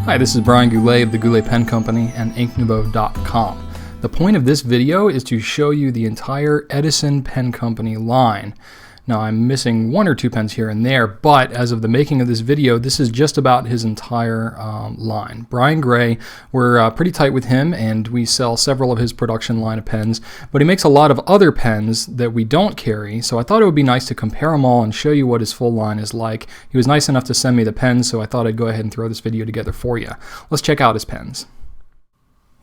Hi, this is Brian Goulet of the Goulet Pen Company and InkNouveau.com. The point of this video is to show you the entire Edison Pen Company line. Now, I'm missing one or two pens here and there, but as of the making of this video, this is just about his entire line. Brian Gray, we're pretty tight with him, and we sell several of his production line of pens, but he makes a lot of other pens that we don't carry, so I thought it would be nice to compare them all and show you what his full line is like. He was nice enough to send me the pens, so I thought I'd go ahead and throw this video together for you. Let's check out his pens.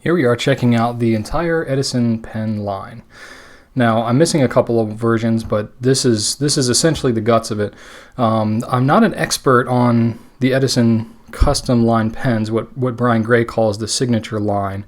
Here we are checking out the entire Edison pen line. Now, I'm missing a couple of versions, but this is essentially the guts of it. I'm not an expert on the Edison custom line pens, what Brian Gray calls the signature line,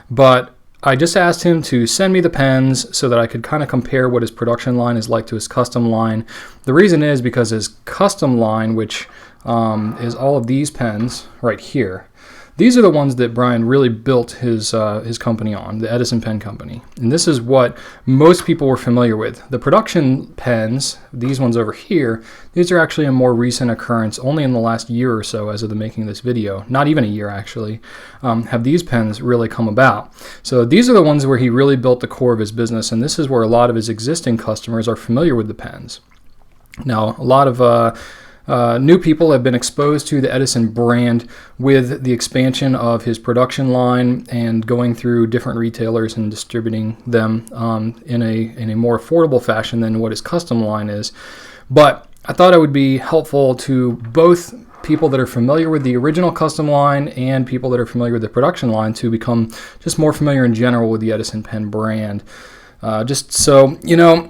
but I just asked him to send me the pens so that I could kind of compare what his production line is like to his custom line. The reason is because his custom line, which is all of these pens right here, these are the ones that Brian really built his company on, the Edison Pen Company. And this is what most people were familiar with. The production pens, these ones over here, these are actually a more recent occurrence, only in the last year or so as of the making of this video, not even a year actually, have these pens really come about. So these are the ones where he really built the core of his business, and this is where a lot of his existing customers are familiar with the pens. Now, a lot of new people have been exposed to the Edison brand with the expansion of his production line and going through different retailers and distributing them in a more affordable fashion than what his custom line is. But I thought it would be helpful to both people that are familiar with the original custom line and people that are familiar with the production line to become just more familiar in general with the Edison pen brand. Just so, you know,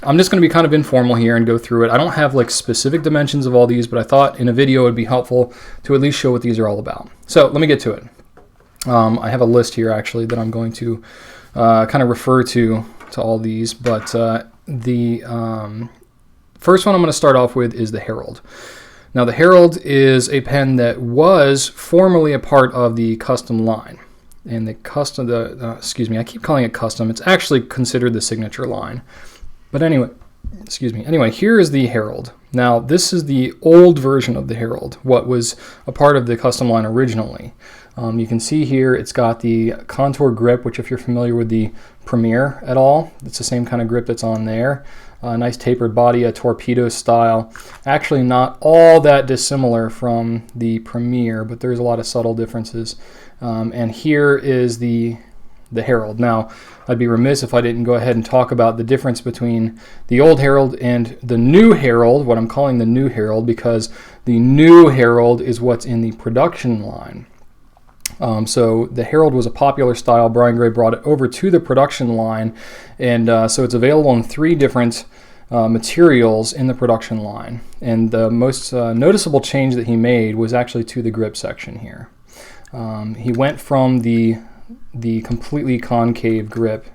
I'm just going to be kind of informal here and go through it. I don't have like specific dimensions of all these, but I thought in a video it would be helpful to at least show what these are all about. So let me get to it. I have a list here actually that I'm going to kind of refer to all these, but the first one I'm going to start off with is the Herald. Now the Herald is a pen that was formerly a part of the custom line. And the custom, I keep calling it custom. It's actually considered the signature line. But anyway, here is the Herald. Now, this is the old version of the Herald, what was a part of the custom line originally. You can see here it's got the contour grip, which if you're familiar with the Premier at all, it's the same kind of grip that's on there. A nice tapered body, a torpedo style. Actually not all that dissimilar from the Premier, but there's a lot of subtle differences. And here is the Herald. Now, I'd be remiss if I didn't go ahead and talk about the difference between the old Herald and the new Herald, what I'm calling the new Herald, because the new Herald is what's in the production line. So the Herald was a popular style. Brian Gray brought it over to the production line, and so it's available in three different materials in the production line. And the most noticeable change that he made was actually to the grip section here. He went from the completely concave grip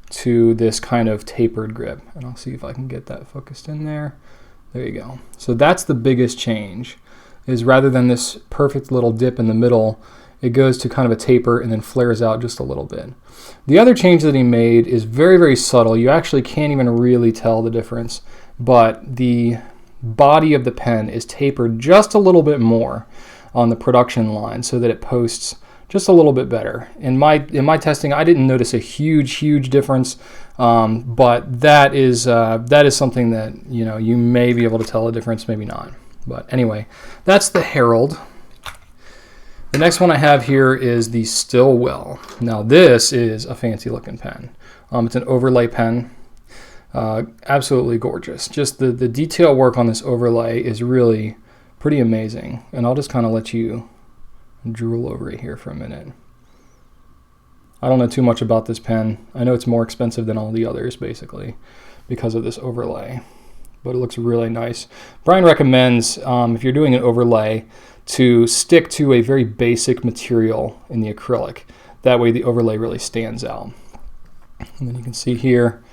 to this kind of tapered grip. And I'll see if I can get that focused in there. There you go. So that's the biggest change, is rather than this perfect little dip in the middle, it goes to kind of a taper and then flares out just a little bit. The other change that he made is very, very subtle. You actually can't even really tell the difference, but the body of the pen is tapered just a little bit more on the production line so that it posts just a little bit better. In my testing, I didn't notice a huge difference, but that is something that, you know, you may be able to tell a difference, maybe not. But anyway, that's the Herald. The next one I have here is the Stillwell. Now this is a fancy looking pen. It's an overlay pen. Absolutely gorgeous. Just the detail work on this overlay is really pretty amazing. And I'll just kind of let you drool over it here for a minute. I don't know too much about this pen. I know it's more expensive than all the others basically because of this overlay, but it looks really nice. Brian recommends, if you're doing an overlay, to stick to a very basic material in the acrylic. That way the overlay really stands out. And then you can see here,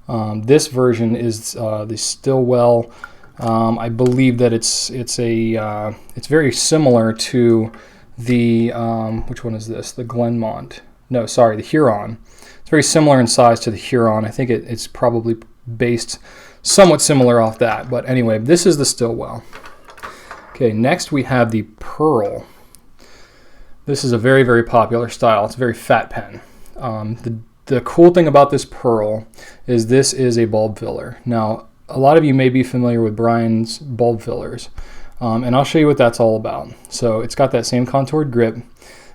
this version is the Stillwell. I believe that it's very similar to the which one is this? The Glenmont. No, sorry, the Huron. It's very similar in size to the Huron. I think it's probably based somewhat similar off that. But anyway, this is the Stillwell. Okay, next we have the Pearl. This is a very, very popular style. It's a very fat pen. The cool thing about this pearl is this is a bulb filler. Now, a lot of you may be familiar with Brian's bulb fillers, and I'll show you what that's all about. So it's got that same contoured grip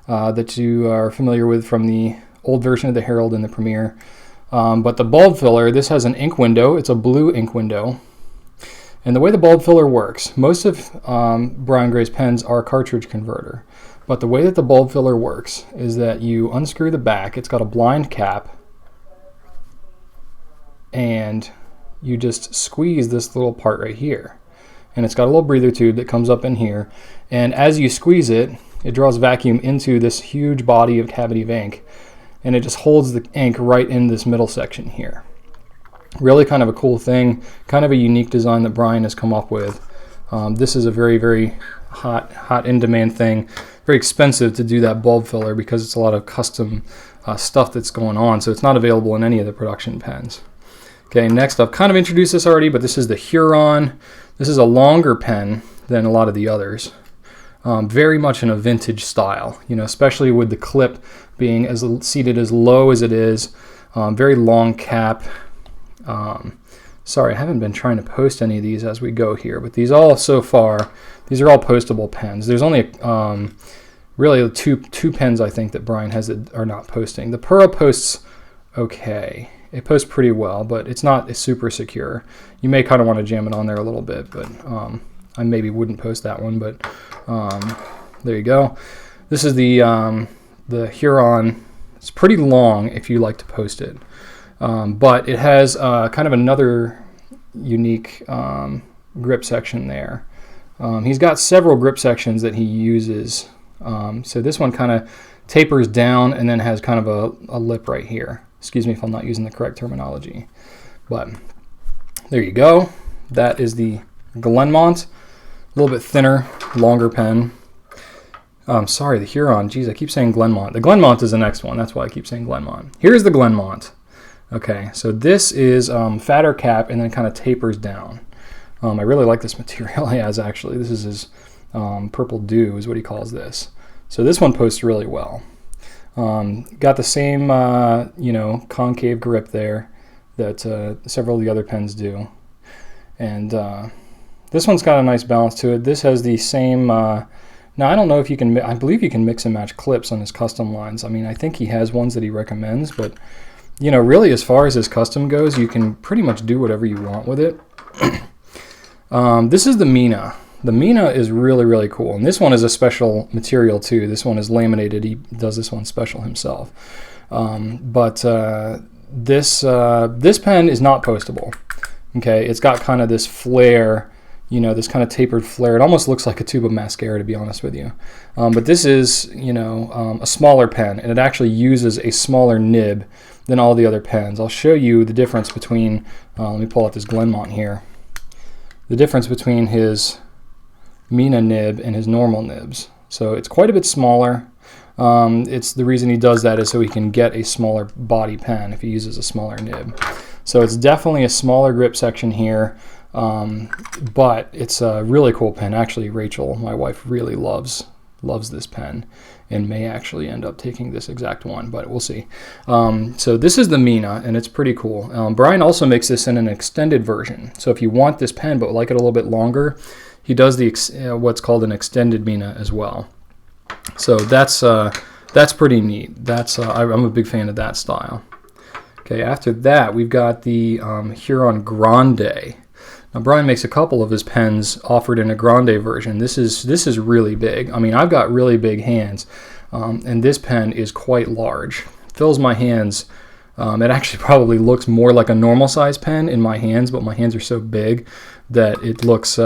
that you are familiar with from the old version of the Herald and the Premier. But the bulb filler, this has an ink window. It's a blue ink window. And the way the bulb filler works, most of Brian Gray's pens are cartridge converter. But the way that the bulb filler works is that you unscrew the back. It's got a blind cap. And you just squeeze this little part right here. And it's got a little breather tube that comes up in here. And as you squeeze it, it draws vacuum into this huge body of cavity of ink. And it just holds the ink right in this middle section here. Really kind of a cool thing, kind of a unique design that Brian has come up with. This is a very, very hot in-demand thing. Very expensive to do that bulb filler because it's a lot of custom stuff that's going on, so it's not available in any of the production pens. Okay, next I've kind of introduced this already, but this is the Huron. This is a longer pen than a lot of the others. Very much in a vintage style, you know, especially with the clip being as seated as low as it is. Very long cap. Sorry, I haven't been trying to post any of these as we go here, but these all so far, these are all postable pens. There's only really two pens I think that Brian has that are not posting. The Pearl posts okay. It posts pretty well, but it's not super secure. You may kind of want to jam it on there a little bit, but I maybe wouldn't post that one, but there you go. This is the Huron. It's pretty long if you like to post it. But it has kind of another unique grip section there. He's got several grip sections that he uses. So this one kind of tapers down and then has kind of a lip right here. Excuse me if I'm not using the correct terminology. But there you go. That is the Glenmont. A little bit thinner, longer pen. Sorry, the Huron. Geez, I keep saying Glenmont. The Glenmont is the next one. That's why I keep saying Glenmont. Here's the Glenmont. Okay, so this is fatter cap and then kind of tapers down. I really like this material he has actually. This is his Purple Dew is what he calls this. So this one posts really well. Got the same concave grip there that several of the other pens do. And this one's got a nice balance to it. This has the same, now I don't know if you can, I believe you can mix and match clips on his custom lines. I mean, I think he has ones that he recommends, but you know, really as far as his custom goes, you can pretty much do whatever you want with it. This is the Mina. The Mina is really, really cool. And this one is a special material too. This one is laminated. He does this one special himself. This pen is not postable. Okay, it's got kind of this flare, you know, this kind of tapered flare. It almost looks like a tube of mascara, to be honest with you. But this is, you know, a smaller pen, and it actually uses a smaller nib than all the other pens. I'll show you the difference between, let me pull out this Glenmont here. The difference between his Mina nib and his normal nibs. So it's quite a bit smaller. It's the reason he does that is so he can get a smaller body pen if he uses a smaller nib. So it's definitely a smaller grip section here, but it's a really cool pen. Actually, Rachel, my wife, really loves this pen and may actually end up taking this exact one, but we'll see. So this is the Mina, and it's pretty cool. Brian also makes this in an extended version. So if you want this pen but like it a little bit longer, he does the what's called an extended Mina as well. So that's pretty neat. I'm a big fan of that style. Okay, after that we've got the Herald Grande. Now Brian makes a couple of his pens offered in a Grande version. This is really big. I mean, I've got really big hands, and this pen is quite large. Fills my hands. It actually probably looks more like a normal size pen in my hands, but my hands are so big that it looks,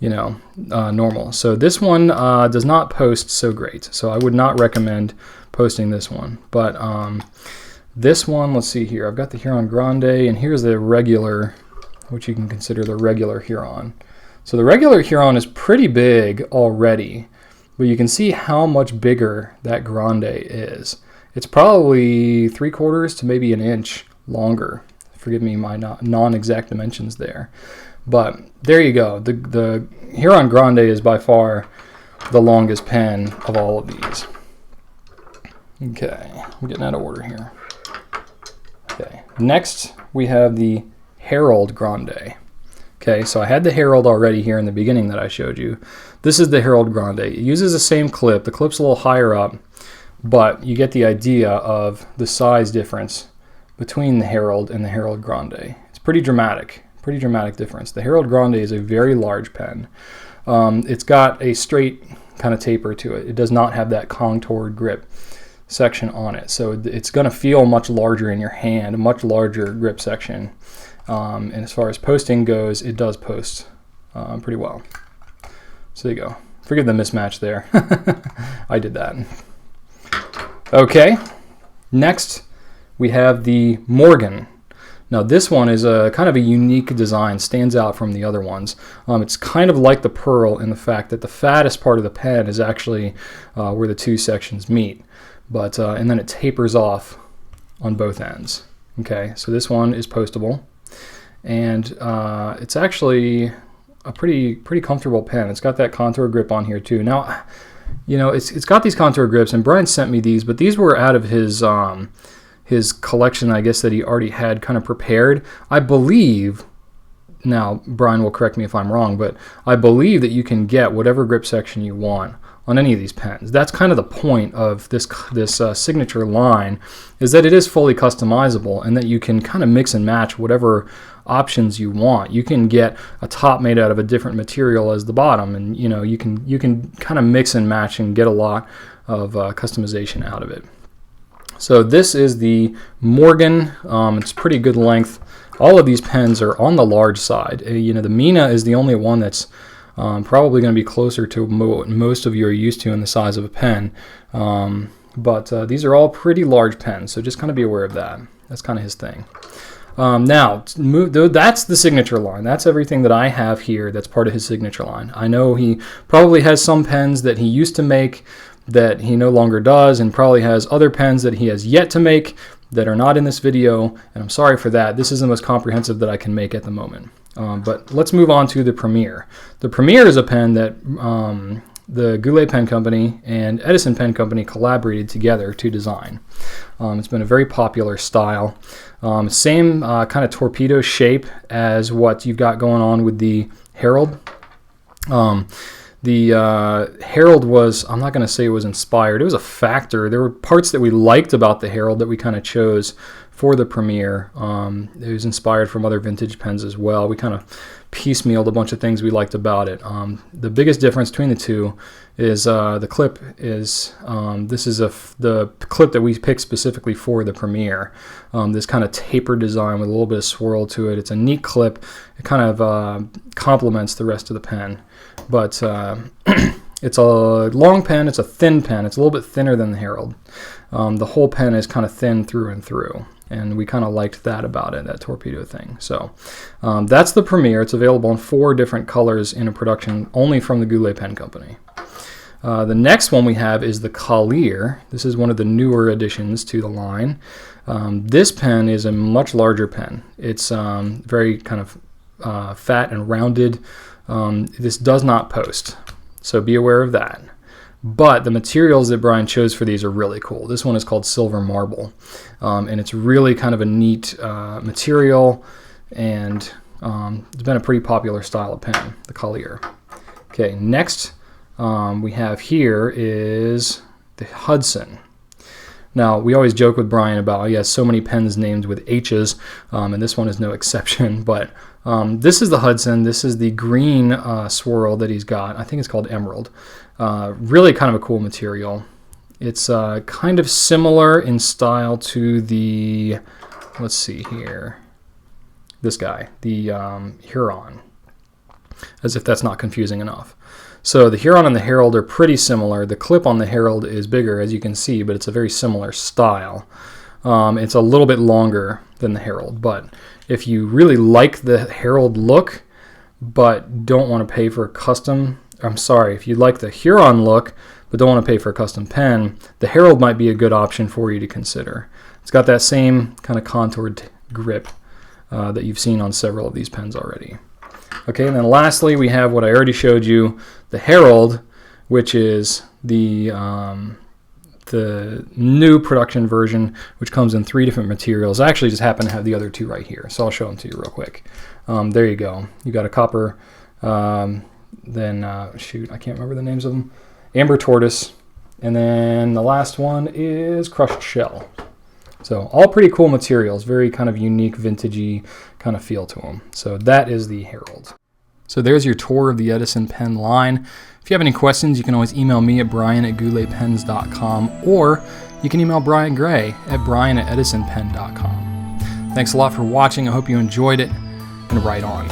normal. So this one does not post so great. So I would not recommend posting this one. But this one, let's see here. I've got the Herald Grande, and here's the regular, which you can consider the regular Huron. So the regular Huron is pretty big already, but you can see how much bigger that Grande is. It's probably 3/4 to maybe an inch longer. Forgive me my non-exact dimensions there. But there you go. The Herald Grande is by far the longest pen of all of these. Okay, I'm getting out of order here. Okay, next we have the Herald Grande. Okay, so I had the Herald already here in the beginning that I showed you. This is the Herald Grande. It uses the same clip. The clip's a little higher up, but you get the idea of the size difference between the Herald and the Herald Grande. It's pretty dramatic difference. The Herald Grande is a very large pen. It's got a straight kind of taper to it. It does not have that contoured grip section on it, so it's going to feel much larger in your hand, a much larger grip section. And as far as posting goes, it does post pretty well. So there you go. Forgive the mismatch there. I did that. Okay, next we have the Morgan. Now this one is a kind of a unique design, stands out from the other ones. It's kind of like the Pearl in the fact that the fattest part of the pen is actually where the two sections meet, but and then it tapers off on both ends. Okay, so this one is postable, and it's actually a pretty comfortable pen. It's got that contour grip on here too. Now, you know, it's got these contour grips, and Brian sent me these, but these were out of his collection, I guess, that he already had kind of prepared. I believe, now Brian will correct me if I'm wrong, but I believe that you can get whatever grip section you want on any of these pens. That's kind of the point of this signature line, is that it is fully customizable and that you can kind of mix and match whatever options you want. You can get a top made out of a different material as the bottom, and you know, you can kind of mix and match and get a lot of customization out of it. So this is the Morgan. It's pretty good length. All of these pens are on the large side. You know, the Mina is the only one that's probably going to be closer to what most of you are used to in the size of a pen. But these are all pretty large pens, so just kind of be aware of that. That's kind of his thing. Now, that's the signature line. That's everything that I have here that's part of his signature line. I know he probably has some pens that he used to make that he no longer does, and probably has other pens that he has yet to make that are not in this video, and I'm sorry for that. This is the most comprehensive that I can make at the moment. But let's move on to the Premier. The Premier is a pen that the Goulet Pen Company and Edison Pen Company collaborated together to design. It's been a very popular style. Same kind of torpedo shape as what you've got going on with the Herald. The Herald was, I'm not going to say it was inspired, it was a factor. There were parts that we liked about the Herald that we kind of chose for the Premier. It was inspired from other vintage pens as well. We kind of piecemealed a bunch of things we liked about it. The biggest difference between the two is the clip is, this is the clip that we picked specifically for the Premier. This kind of tapered design with a little bit of swirl to it. It's a neat clip. It kind of complements the rest of the pen. But it's a long pen, it's a thin pen, it's a little bit thinner than the Herald. The whole pen is kind of thin through and through, and we kind of liked that about it, that torpedo thing. So that's the Premier. It's available in 4 different colors in a production only from the Goulet Pen Company. The next one we have is the Collier. This is one of the newer additions to the line. This pen is a much larger pen. It's very kind of fat and rounded. This does not post, so be aware of that. But the materials that Brian chose for these are really cool. This one is called Silver Marble, and it's really kind of a neat material, and it's been a pretty popular style of pen, the Collier. Okay, next we have here is the Hudson. Now, we always joke with Brian about he has so many pens named with H's, and this one is no exception, but this is the Hudson. This is the green swirl that he's got. I think it's called Emerald. Really kind of a cool material. It's kind of similar in style to the, let's see here, this guy, the Huron, as if that's not confusing enough. So the Huron and the Herald are pretty similar. The clip on the Herald is bigger, as you can see, but it's a very similar style. It's a little bit longer than the Herald, but if you really like the Herald look but don't want to pay for a custom, if you like the Huron look but don't want to pay for a custom pen, the Herald might be a good option for you to consider. It's got that same kind of contoured grip that you've seen on several of these pens already. Okay, and then lastly we have what I already showed you, the Herald, which is the new production version, which comes in 3 different materials. I actually just happen to have the other 2 right here, so I'll show them to you real quick. There you go. You got a copper, shoot, I can't remember the names of them. Amber tortoise, and then the last one is crushed shell. So all pretty cool materials, very kind of unique, vintagey kind of feel to them. So that is the Herald. So there's your tour of the Edison pen line. If you have any questions, you can always email me at brian@gouletpens.com, or you can email Brian Gray at brian@edisonpen.com. Thanks a lot for watching. I hope you enjoyed it, and write on.